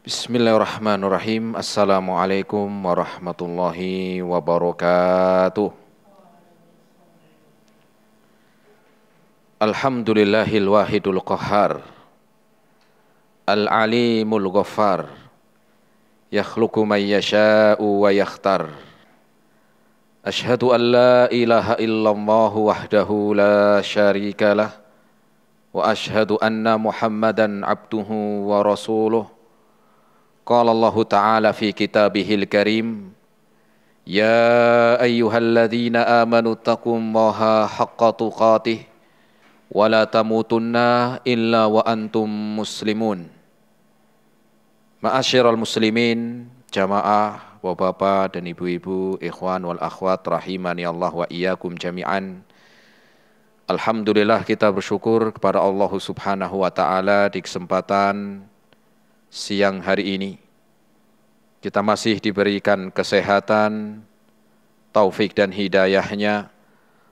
Bismillahirrahmanirrahim. Assalamualaikum warahmatullahi wabarakatuh. Alhamdulillahil wahidul qahhar, al-alimul ghaffar, yakhluqu man yasha'u wa yakhtar. Ashhadu an la ilaha illallah wahdahu la syarikalah, wa ashhadu anna Muhammadan abduhu wa rasuluh. Qala Allah Ta'ala fi kitabihil karim, ya ayyuhalladzina amanu taqullaha haqqa tuqatih wa la tamutunna illa wa antum muslimun. Ma'asyiral muslimin, jamaah, bapak-bapak dan ibu-ibu, ikhwan wal akhwat rahimani Allah wa iyyakum jami'an. Alhamdulillah, kita bersyukur kepada Allah Subhanahu wa Ta'ala di kesempatan siang hari ini kita masih diberikan kesehatan, taufik dan hidayahnya.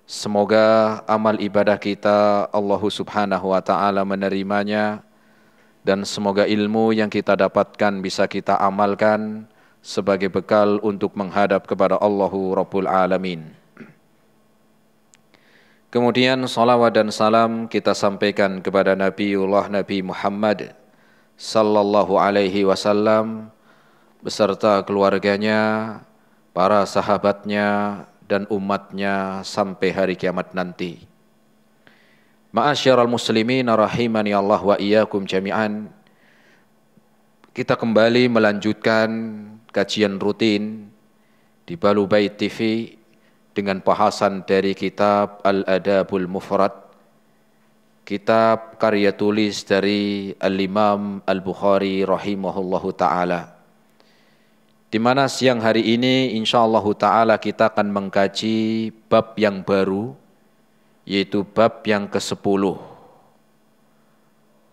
Semoga amal ibadah kita Allah Subhanahu wa Ta'ala menerimanya, dan semoga ilmu yang kita dapatkan bisa kita amalkan sebagai bekal untuk menghadap kepada Allahu Rabbul Alamin. Kemudian salawat dan salam kita sampaikan kepada Nabiullah Nabi Muhammad sallallahu alaihi wasallam beserta keluarganya, para sahabatnya dan umatnya sampai hari kiamat nanti. Ma'asyiral muslimin rahimani Allah wa iyyakum jami'an. Kita kembali melanjutkan kajian rutin di Balu Bait TV dengan bahasan dari kitab Al-Adabul Mufrad, kitab karya tulis dari Al-Imam Al-Bukhari rahimahullahu ta'ala, di mana siang hari ini insyaallah ta'ala kita akan mengkaji bab yang baru, yaitu bab yang ke-10,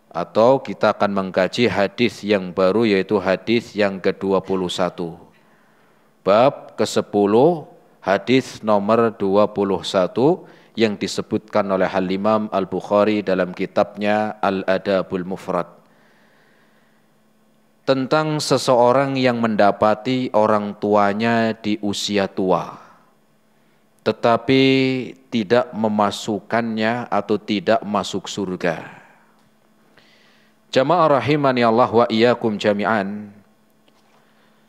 atau kita akan mengkaji hadis yang baru, yaitu hadis yang ke-21. Bab ke-10, hadis nomor 21, yang disebutkan oleh Al-Imam Al-Bukhari dalam kitabnya Al-Adabul Mufrad, tentang seseorang yang mendapati orang tuanya di usia tua, tetapi tidak memasukkannya atau tidak masuk surga. Jamaah rahimani Allah wa iyyakum jami'an,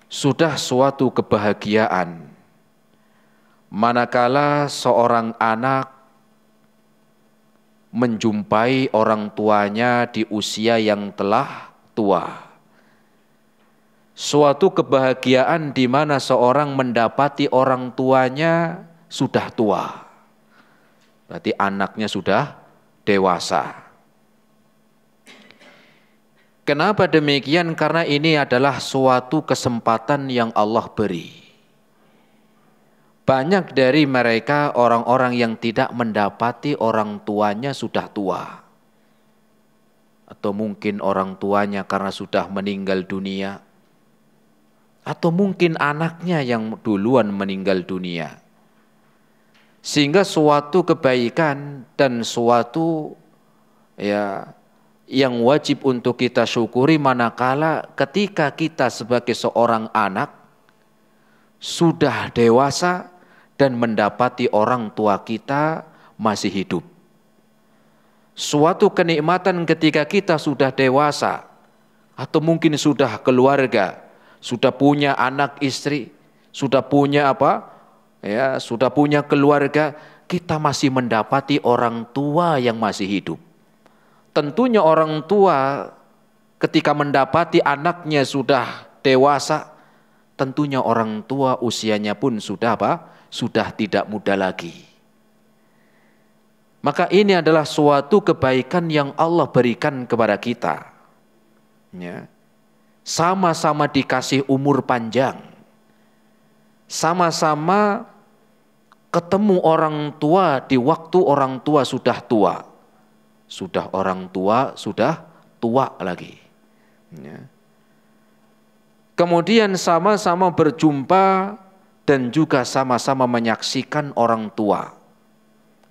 sudah suatu kebahagiaan manakala seorang anak menjumpai orang tuanya di usia yang telah tua. Suatu kebahagiaan di mana seorang mendapati orang tuanya sudah tua. Berarti anaknya sudah dewasa. Kenapa demikian? Karena ini adalah suatu kesempatan yang Allah beri. Banyak dari mereka orang-orang yang tidak mendapati orang tuanya sudah tua. Atau mungkin orang tuanya karena sudah meninggal dunia. Atau mungkin anaknya yang duluan meninggal dunia. Sehingga suatu kebaikan dan suatu yang wajib untuk kita syukuri manakala ketika kita sebagai seorang anak sudah dewasa dan mendapati orang tua kita masih hidup. Suatu kenikmatan ketika kita sudah dewasa, atau mungkin sudah keluarga, sudah punya anak istri, sudah punya sudah punya keluarga, kita masih mendapati orang tua yang masih hidup. Tentunya orang tua ketika mendapati anaknya sudah dewasa, tentunya orang tua usianya pun sudah sudah tidak muda lagi. Maka ini adalah suatu kebaikan yang Allah berikan kepada kita. Sama-sama dikasih umur panjang. Sama-sama ketemu orang tua di waktu orang tua sudah tua. Sudah orang tua, sudah tua lagi. Kemudian sama-sama berjumpa dan juga sama-sama menyaksikan orang tua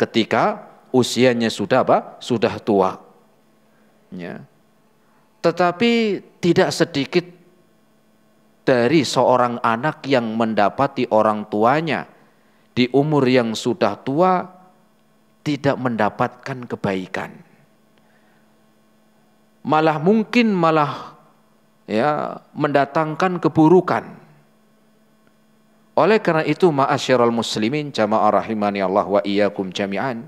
ketika usianya sudah Sudah tua. Tetapi tidak sedikit dari seorang anak yang mendapati orang tuanya di umur yang sudah tua tidak mendapatkan kebaikan. Malah mungkin mendatangkan keburukan. Oleh karena itu, ma'asyiral muslimin, jamaah rahimani Allah wa iyyakum jami'an,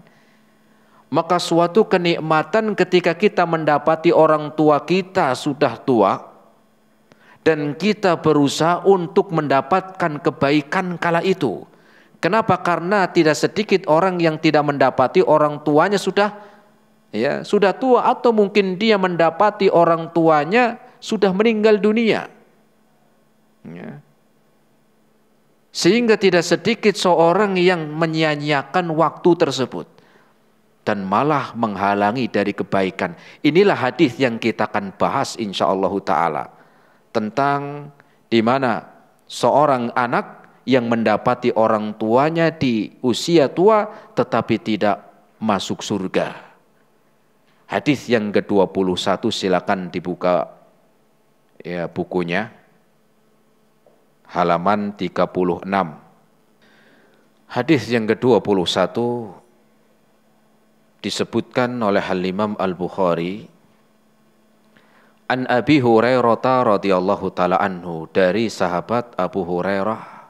maka suatu kenikmatan ketika kita mendapati orang tua kita sudah tua dan kita berusaha untuk mendapatkan kebaikan kala itu. Kenapa? Karena tidak sedikit orang yang tidak mendapati orang tuanya sudah tua, atau mungkin dia mendapati orang tuanya sudah meninggal dunia. Ya. Sehingga tidak sedikit seorang yang menyia-nyiakan waktu tersebut dan malah menghalangi dari kebaikan. Inilah hadis yang kita akan bahas insyaallah taala, tentang di mana seorang anak yang mendapati orang tuanya di usia tua tetapi tidak masuk surga. Hadis yang ke-21, silakan dibuka ya bukunya, halaman 36. Hadis yang ke-21 disebutkan oleh Al-Imam Al-Bukhari an Abi Hurairah radhiyallahu taala anhu, dari sahabat Abu Hurairah,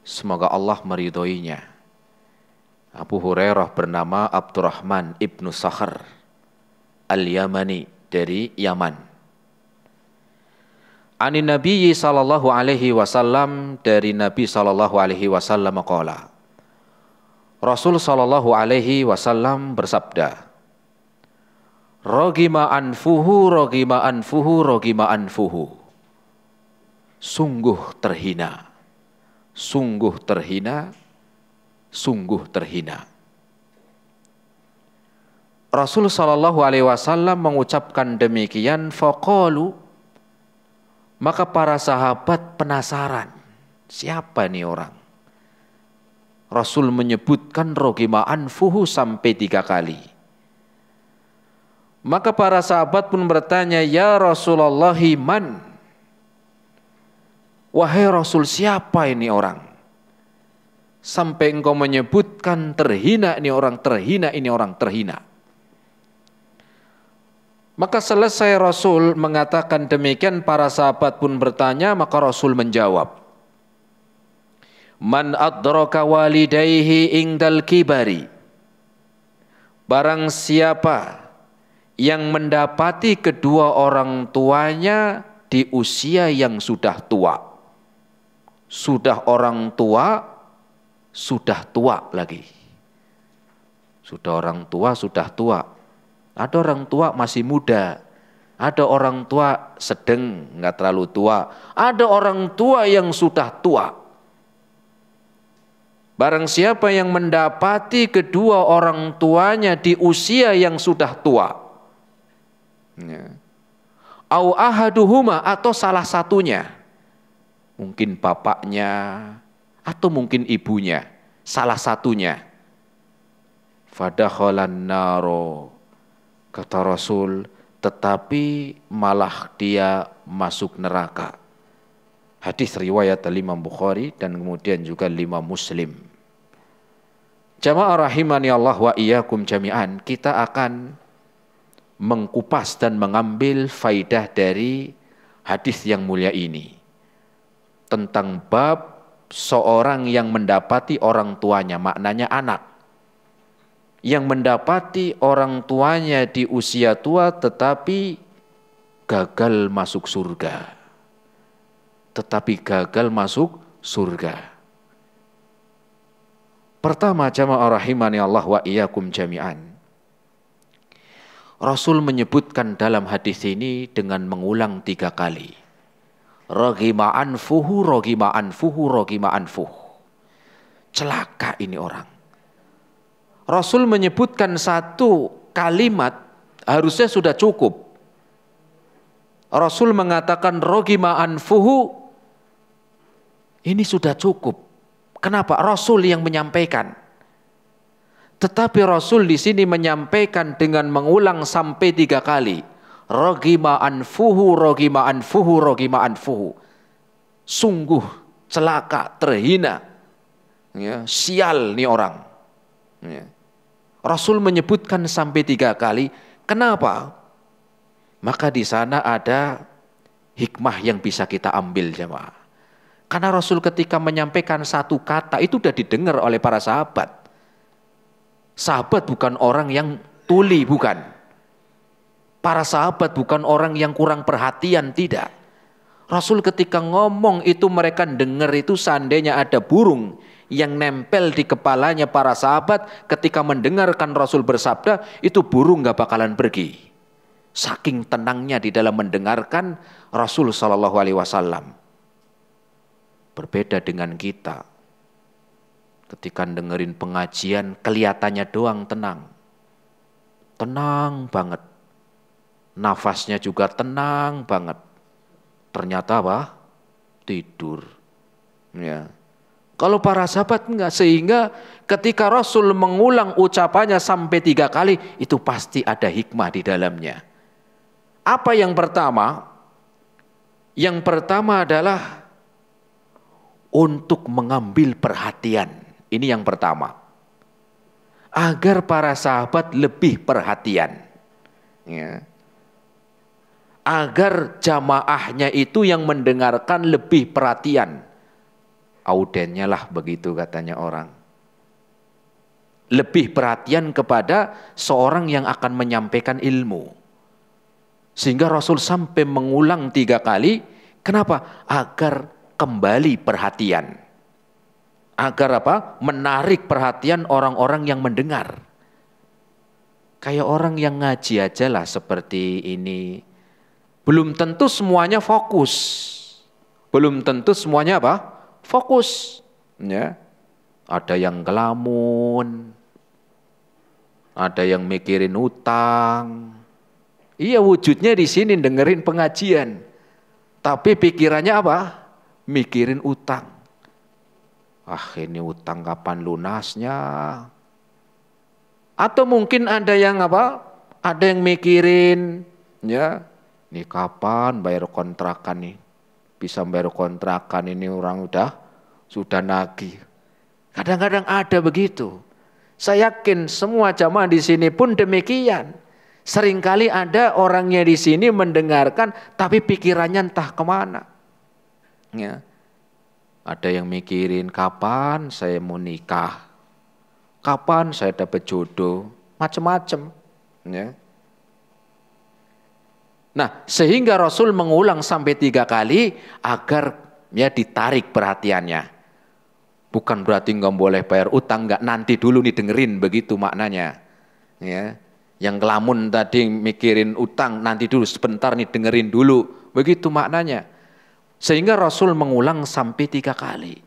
semoga Allah meridhoinya. Abu Hurairah bernama Abdurrahman ibnu Sakhr Al-Yamani, dari Yaman. Ani Nabi sallallahu alaihi wasallam, dari Nabi sallallahu alaihi wasallam qala, Rasul sallallahu alaihi wasallam bersabda, Rogima anfuhu, rogima anfuhu, rogima anfuhu. Sungguh terhina, sungguh terhina, sungguh terhina. Rasul sallallahu alaihi wasallam mengucapkan demikian, faqalu, maka para sahabat penasaran, siapa ini orang? Rasul menyebutkan rogima anfuhu sampai 3 kali. Maka para sahabat pun bertanya, ya Rasulullah, man? Wahai Rasul, siapa ini orang? Sampai engkau menyebutkan terhina ini orang, terhina ini orang, terhina. Maka selesai Rasul mengatakan demikian, para sahabat pun bertanya, maka Rasul menjawab, man adraka walidayhi indal kibari. Barang siapa yang mendapati kedua orang tuanya di usia yang sudah tua. Sudah orang tua, sudah tua lagi. Sudah orang tua, sudah tua. Ada orang tua masih muda. Ada orang tua sedang, nggak terlalu tua. Ada orang tua yang sudah tua. Barang siapa yang mendapati kedua orang tuanya di usia yang sudah tua. Au ahaduhuma, atau salah satunya. Mungkin bapaknya atau mungkin ibunya, salah satunya. Fadakhalan naro, kata Rasul, tetapi malah dia masuk neraka. Hadis riwayat Imam Bukhari dan kemudian juga Imam Muslim. Jamaah rahimani Allah wa iyyakum jami'an, kita akan mengkupas dan mengambil faidah dari hadis yang mulia ini tentang bab seorang yang mendapati orang tuanya, maknanya anak yang mendapati orang tuanya di usia tua tetapi gagal masuk surga. Pertama, jamaah rahimani Allah wa iyyakum jami'an, Rasul menyebutkan dalam hadis ini dengan mengulang 3 kali. Rogima anfuhu, rogima anfuhu, rogima anfuhu. Celaka ini orang. Rasul menyebutkan 1 kalimat harusnya sudah cukup. Rasul mengatakan rogima anfuhu, ini sudah cukup. Kenapa? Rasul yang menyampaikan. Tetapi Rasul di sini menyampaikan dengan mengulang sampai 3 kali. Rogima anfuhu, rogima anfuhu, rogima anfuhu. sungguh celaka, terhina, ya, sial nih orang. Ya. Rasul menyebutkan sampai 3 kali. Kenapa? Maka di sana ada hikmah yang bisa kita ambil, jemaah. Karena Rasul ketika menyampaikan satu kata itu sudah didengar oleh para sahabat. Sahabat bukan orang yang tuli, bukan. Para sahabat bukan orang yang kurang perhatian, tidak. Rasul ketika ngomong itu mereka dengar itu seandainya ada burung yang nempel di kepalanya para sahabat ketika mendengarkan Rasul bersabda, itu burung gak bakalan pergi. Saking tenangnya di dalam mendengarkan Rasul Shallallahu Alaihi Wasallam. Berbeda dengan kita. Ketika dengerin pengajian kelihatannya doang tenang. Tenang banget. Nafasnya juga tenang banget. Ternyata apa? Tidur. Ya. Kalau para sahabat enggak, sehingga ketika Rasul mengulang ucapannya sampai 3 kali, itu pasti ada hikmah di dalamnya. Apa yang pertama? Yang pertama adalah untuk mengambil perhatian. Ini yang pertama. Agar para sahabat lebih perhatian. Ya. Agar jamaahnya itu yang mendengarkan lebih perhatian. Audennya lah begitu katanya orang. Lebih perhatian kepada seorang yang akan menyampaikan ilmu. Sehingga Rasul sampai mengulang 3 kali. Kenapa? Agar kembali perhatian. Agar apa? Menarik perhatian orang-orang yang mendengar. Kayak orang yang ngaji aja lah seperti ini. Belum tentu semuanya fokus. Belum tentu semuanya apa? Fokus. Ya. Ada yang ngelamun. Ada yang mikirin utang. Iya, wujudnya di sini dengerin pengajian. Tapi pikirannya apa? Mikirin utang. Ah, ini utang kapan lunasnya? Atau mungkin ada yang apa? Ada yang mikirin, ya, ini kapan bayar kontrakan nih? Bisa bayar kontrakan ini orang sudah nagih. Kadang-kadang ada begitu. Saya yakin semua jamaah di sini pun demikian. Seringkali ada orangnya di sini mendengarkan, tapi pikirannya entah kemana. Ya. Ada yang mikirin kapan saya mau nikah, kapan saya dapat jodoh, macam-macam. Ya. Nah, sehingga Rasul mengulang sampai 3 kali agar ya ditarik perhatiannya. Bukan berarti nggak boleh bayar utang, nggak, nanti dulu nih dengerin, begitu maknanya. Ya, yang kelamun tadi mikirin utang, nanti dulu sebentar nih dengerin dulu, begitu maknanya. Sehingga Rasul mengulang sampai 3 kali.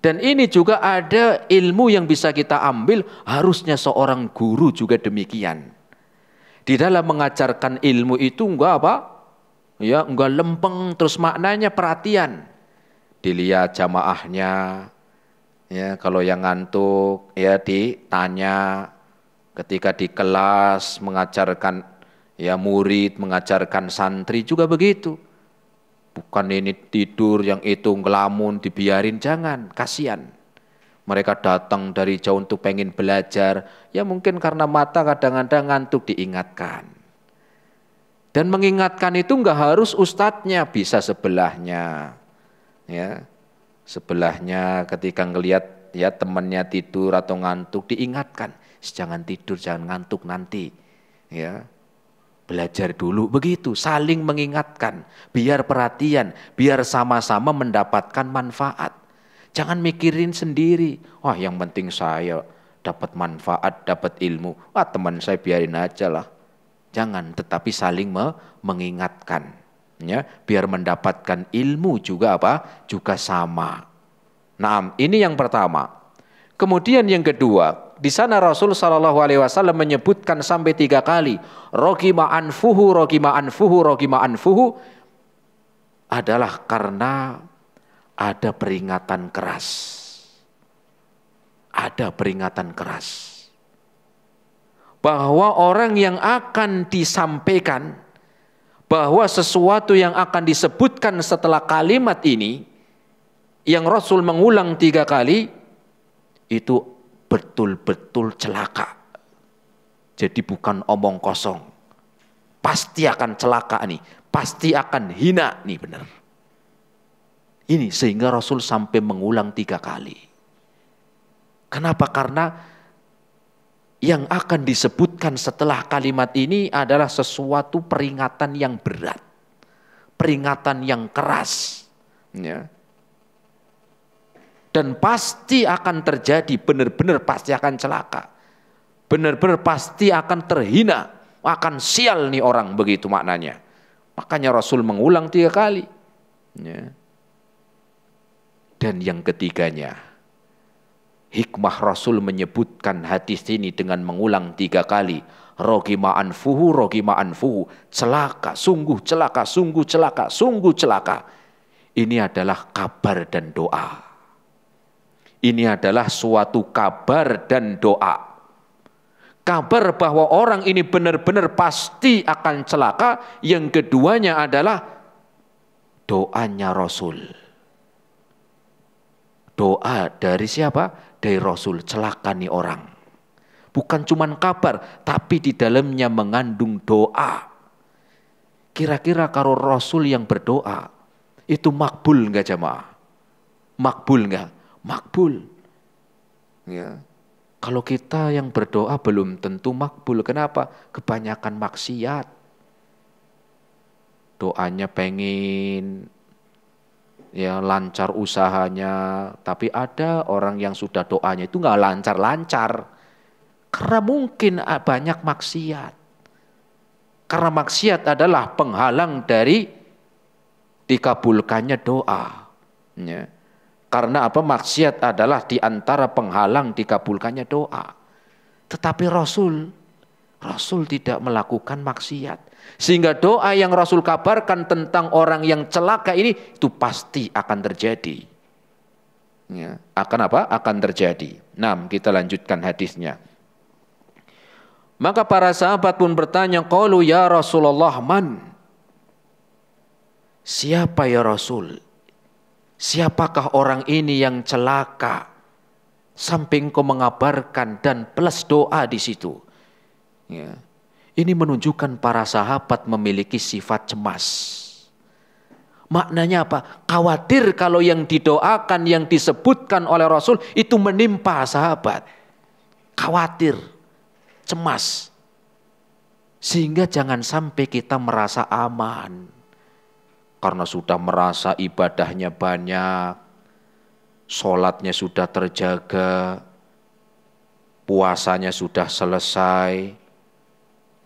Dan ini juga ada ilmu yang bisa kita ambil, harusnya seorang guru juga demikian. Di dalam mengajarkan ilmu itu enggak apa? Ya, enggak lempeng, terus maknanya perhatian. Dilihat jamaahnya, ya, kalau yang ngantuk ya ditanya. Ketika di kelas mengajarkan ya murid, mengajarkan santri juga begitu. Bukan ini tidur, yang itu ngelamun, dibiarin, jangan, kasihan. Mereka datang dari jauh untuk pengen belajar, ya mungkin karena mata kadang-kadang ngantuk, diingatkan. Dan mengingatkan itu enggak harus ustadznya, bisa sebelahnya. Ya, sebelahnya ketika ngelihat ya temannya tidur atau ngantuk, diingatkan, jangan tidur, jangan ngantuk nanti. Ya. Belajar dulu, begitu, saling mengingatkan, biar perhatian, biar sama-sama mendapatkan manfaat. Jangan mikirin sendiri, wah yang penting saya dapat manfaat, dapat ilmu, wah teman saya biarin aja lah. Jangan, tetapi saling mengingatkan, ya, biar mendapatkan ilmu juga apa? Juga sama. Nah, ini yang pertama. Kemudian yang kedua, di sana Rasul Shallallahu Alaihi Wasallam menyebutkan sampai 3 kali, rogima anfuhu, rogima anfuhu, rogima anfuhu, adalah karena ada peringatan keras. Ada peringatan keras. Bahwa orang yang akan disampaikan bahwa sesuatu yang akan disebutkan setelah kalimat ini, yang Rasul mengulang 3 kali, itu betul-betul celaka. Jadi bukan omong kosong. Pasti akan celaka nih, pasti akan hina nih, benar. Ini sehingga Rasul sampai mengulang 3 kali. Kenapa? Karena yang akan disebutkan setelah kalimat ini adalah sesuatu peringatan yang berat, peringatan yang keras, ya. Dan pasti akan terjadi, benar-benar pasti akan celaka. Benar-benar pasti akan terhina, akan sial nih orang, begitu maknanya. Makanya Rasul mengulang 3 kali. Ya. Dan yang ketiganya, hikmah Rasul menyebutkan hadis ini dengan mengulang 3 kali. Rogima anfuhu, celaka, sungguh celaka, sungguh celaka, sungguh celaka. Ini adalah kabar dan doa. Ini adalah suatu kabar dan doa. Kabar bahwa orang ini benar-benar pasti akan celaka. Yang keduanya adalah doanya Rasul. Doa dari siapa? Dari Rasul, celaka nih orang. Bukan cuma kabar, tapi di dalamnya mengandung doa. Kira-kira kalau Rasul yang berdoa, itu makbul enggak jamaah? Makbul enggak? Makbul. Ya. Kalau kita yang berdoa belum tentu makbul. Kenapa? Kebanyakan maksiat. Doanya pengen ya lancar usahanya, tapi ada orang yang sudah doanya itu nggak lancar-lancar. Karena mungkin banyak maksiat. Karena maksiat adalah penghalang dari dikabulkannya doa. Ya. Karena apa? Maksiat adalah di antara penghalang dikabulkannya doa. Tetapi Rasul tidak melakukan maksiat. Sehingga doa yang Rasul kabarkan tentang orang yang celaka ini itu pasti akan terjadi. Ya, akan apa? Akan terjadi. Nah, kita lanjutkan hadisnya. Maka para sahabat pun bertanya, qalu ya Rasulullah man? Siapa ya Rasul? Siapakah orang ini yang celaka? Sampai engkau mengabarkan dan plus doa di situ. Ya. Ini menunjukkan para sahabat memiliki sifat cemas. Maknanya apa? Khawatir kalau yang didoakan, yang disebutkan oleh Rasul itu menimpa sahabat. Khawatir, cemas. Sehingga jangan sampai kita merasa aman. Karena sudah merasa ibadahnya banyak, sholatnya sudah terjaga, puasanya sudah selesai,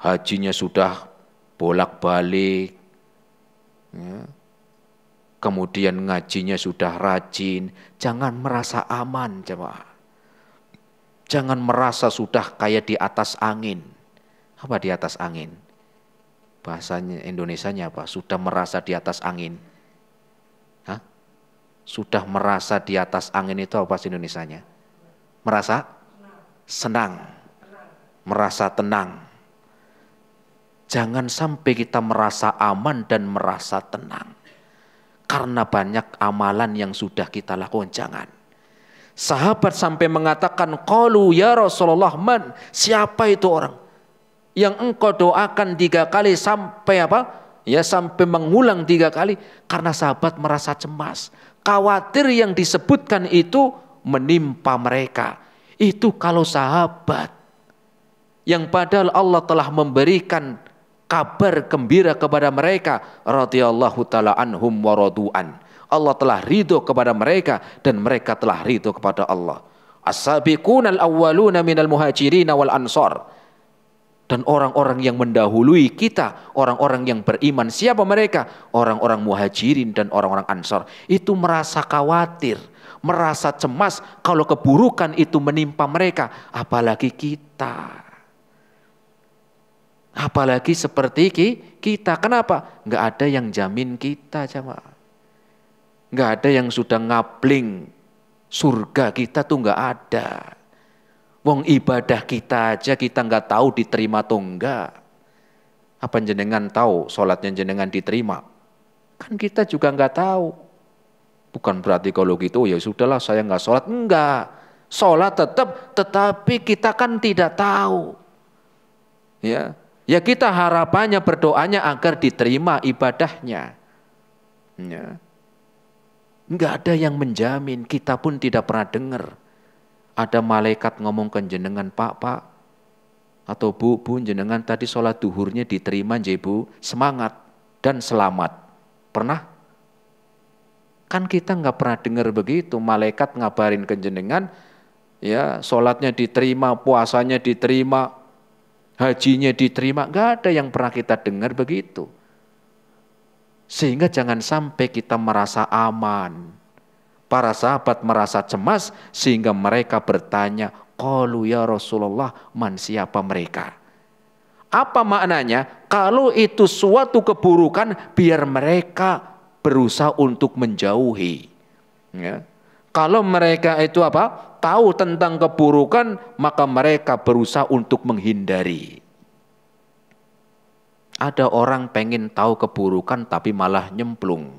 hajinya sudah bolak-balik, ya. Kemudian ngajinya sudah rajin. Jangan merasa aman, jemaah. Jangan merasa sudah kayak di atas angin. Apa di atas angin? Bahasanya Indonesianya apa? Sudah merasa di atas angin. Hah? Sudah merasa di atas angin itu apa bahasa Indonesianya? Merasa senang. Merasa tenang. Jangan sampai kita merasa aman dan merasa tenang. Karena banyak amalan yang sudah kita lakukan. Jangan. Sahabat sampai mengatakan, qalu ya Rasulullah man? Siapa itu orang yang engkau doakan 3 kali sampai apa? Ya sampai mengulang 3 kali. Karena sahabat merasa cemas. Khawatir yang disebutkan itu menimpa mereka. Itu kalau sahabat. Yang padahal Allah telah memberikan kabar gembira kepada mereka. Radhiyallahu ta'ala anhum wa radu'an. Allah telah ridho kepada mereka dan mereka telah ridho kepada Allah. As-sabiqunal awwaluna minal muhajirin wal ansar. Dan orang-orang yang mendahului kita, orang-orang yang beriman, siapa mereka? Orang-orang muhajirin dan orang-orang ansar. Itu merasa khawatir, merasa cemas kalau keburukan itu menimpa mereka. Apalagi kita. Apalagi seperti kita. Kenapa? Nggak ada yang jamin kita, jemaah. Nggak ada yang sudah ngabling surga kita tuh nggak ada. Wong ibadah kita aja kita nggak tahu diterima atau enggak. Apa jenengan tahu sholatnya jenengan diterima? Kan kita juga nggak tahu. Bukan berarti kalau gitu ya sudahlah saya nggak sholat. Enggak. Sholat tetap, tetapi kita kan tidak tahu. Ya, ya kita harapannya berdoanya agar diterima ibadahnya. Ya. Enggak ada yang menjamin, kita pun tidak pernah dengar. Ada malaikat ngomong ke jenengan, Pak, atau Bu, jenengan tadi sholat duhurnya diterima Bu, semangat dan selamat. Pernah? Kan kita nggak pernah dengar begitu, malaikat ngabarin ke jenengan, ya sholatnya diterima, puasanya diterima, hajinya diterima, nggak ada yang pernah kita dengar begitu. Sehingga jangan sampai kita merasa aman. Para sahabat merasa cemas sehingga mereka bertanya, qalu ya Rasulullah, man siapa mereka? Apa maknanya? Kalau itu suatu keburukan, biar mereka berusaha untuk menjauhi. Ya. Kalau mereka itu apa? Tahu tentang keburukan, maka mereka berusaha untuk menghindari. Ada orang pengen tahu keburukan tapi malah nyemplung.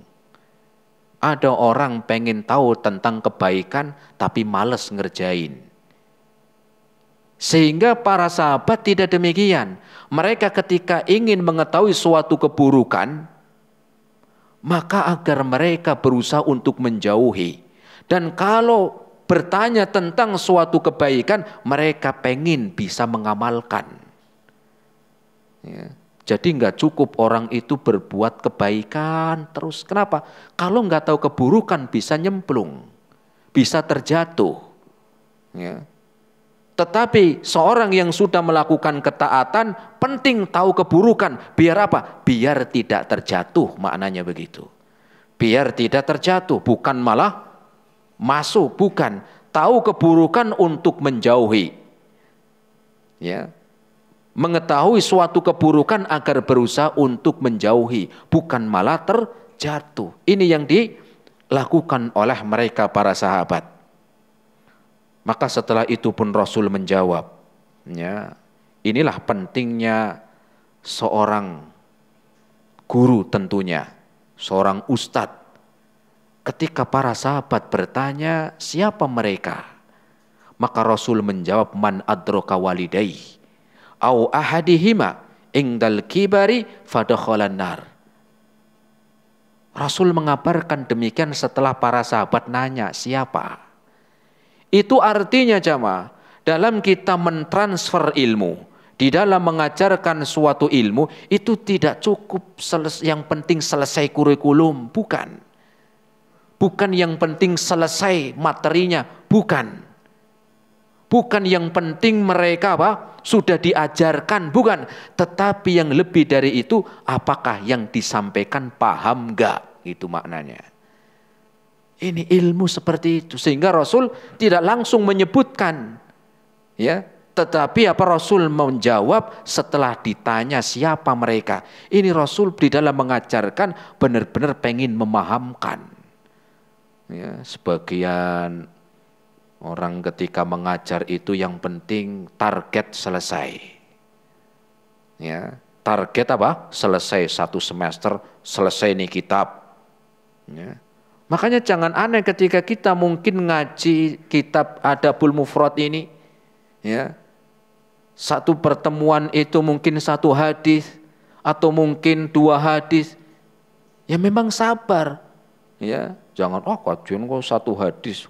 Ada orang pengen tahu tentang kebaikan tapi malas ngerjain. Sehingga para sahabat tidak demikian. Mereka ketika ingin mengetahui suatu keburukan, maka agar mereka berusaha untuk menjauhi. Dan kalau bertanya tentang suatu kebaikan, mereka pengen bisa mengamalkan. Ya. Jadi nggak cukup orang itu berbuat kebaikan terus. Kenapa? Kalau nggak tahu keburukan bisa nyemplung, bisa terjatuh. Ya. Tetapi seorang yang sudah melakukan ketaatan, penting tahu keburukan. Biar apa? Biar tidak terjatuh, maknanya begitu. Biar tidak terjatuh, bukan malah masuk, bukan. Tahu keburukan untuk menjauhi. Ya. Mengetahui suatu keburukan agar berusaha untuk menjauhi, bukan malah terjatuh. Ini yang dilakukan oleh mereka para sahabat. Maka setelah itu pun Rasul menjawab, ya, inilah pentingnya seorang guru tentunya, seorang ustadz. Ketika para sahabat bertanya, siapa mereka? Maka Rasul menjawab, man adraka walidai au ahadihima ingdal kibari fadakhalan nar. Rasul mengabarkan demikian setelah para sahabat nanya, siapa? Itu artinya jamaah, dalam kita mentransfer ilmu, di dalam mengajarkan suatu ilmu, itu tidak cukup yang penting selesai kurikulum, bukan. Bukan yang penting selesai materinya, bukan. Bukan yang penting mereka apa? Sudah diajarkan, bukan. Tetapi yang lebih dari itu, apakah yang disampaikan paham enggak? Itu maknanya. Ini ilmu seperti itu, sehingga Rasul tidak langsung menyebutkan, ya, tetapi apa Rasul menjawab setelah ditanya siapa mereka. Ini Rasul di dalam mengajarkan benar-benar pengen memahamkan. Ya, sebagian orang ketika mengajar itu yang penting target selesai. Ya, target apa? Selesai satu semester, selesai nih kitab. Ya. Makanya jangan aneh ketika kita mungkin ngaji kitab Adabul Mufrad ini, ya, satu pertemuan itu mungkin satu hadis atau mungkin dua hadis, ya memang sabar, ya, jangan kajian kok satu hadis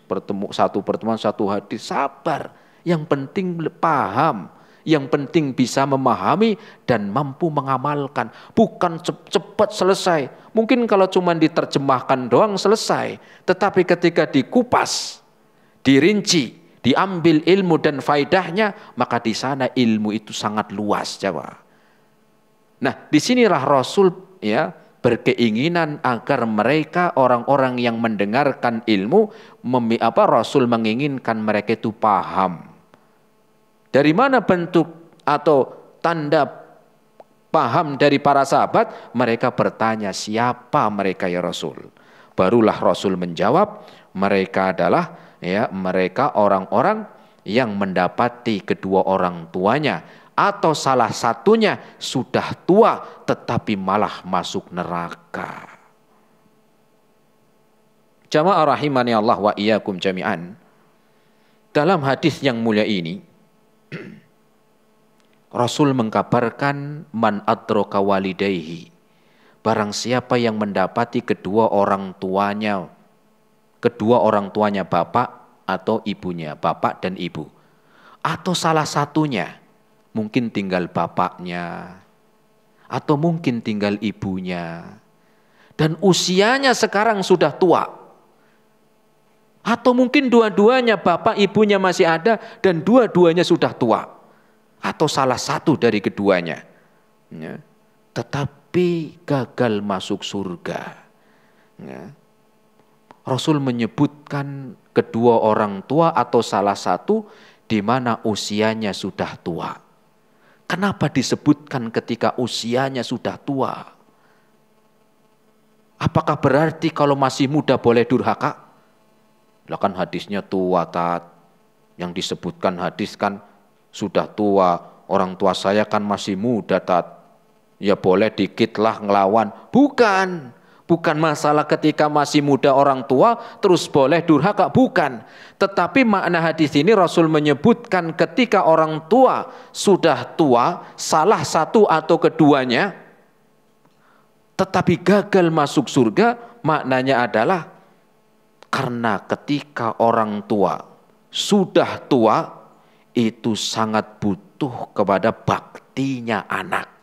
satu pertemuan satu hadis, sabar, yang penting paham. Yang penting bisa memahami dan mampu mengamalkan. Bukan cepat selesai. Mungkin kalau cuma diterjemahkan doang selesai. Tetapi ketika dikupas, dirinci, diambil ilmu dan faedahnya, maka di sana ilmu itu sangat luas, jawab. Nah, disinilah Rasul, ya, berkeinginan agar mereka orang-orang yang mendengarkan ilmu, Rasul menginginkan mereka itu paham. Dari mana bentuk atau tanda paham dari para sahabat? Mereka bertanya, siapa mereka ya Rasul? Barulah Rasul menjawab, mereka adalah, ya, mereka orang-orang yang mendapati kedua orang tuanya atau salah satunya sudah tua tetapi malah masuk neraka. Jamaah rahimani Allah wa iyyakum jami'an. Dalam hadis yang mulia ini Rasul mengkabarkan man adraka walidayhi, barang siapa yang mendapati kedua orang tuanya bapak atau ibunya, bapak dan ibu, atau salah satunya, mungkin tinggal bapaknya atau mungkin tinggal ibunya, dan usianya sekarang sudah tua, atau mungkin dua-duanya bapak ibunya masih ada dan dua-duanya sudah tua, atau salah satu dari keduanya, ya, tetapi gagal masuk surga. Ya. Rasul menyebutkan kedua orang tua atau salah satu di mana usianya sudah tua. Kenapa disebutkan ketika usianya sudah tua? Apakah berarti kalau masih muda boleh durhaka? Lah kan hadisnya tua, Tat. Yang disebutkan hadis kan sudah tua, orang tua saya kan masih muda, Tat. Ya boleh dikit lah ngelawan. Bukan masalah ketika masih muda orang tua terus boleh durhaka, bukan. Tetapi makna hadis ini Rasul menyebutkan ketika orang tua sudah tua, salah satu atau keduanya, tetapi gagal masuk surga, maknanya adalah karena ketika orang tua sudah tua, itu sangat butuh kepada baktinya anak.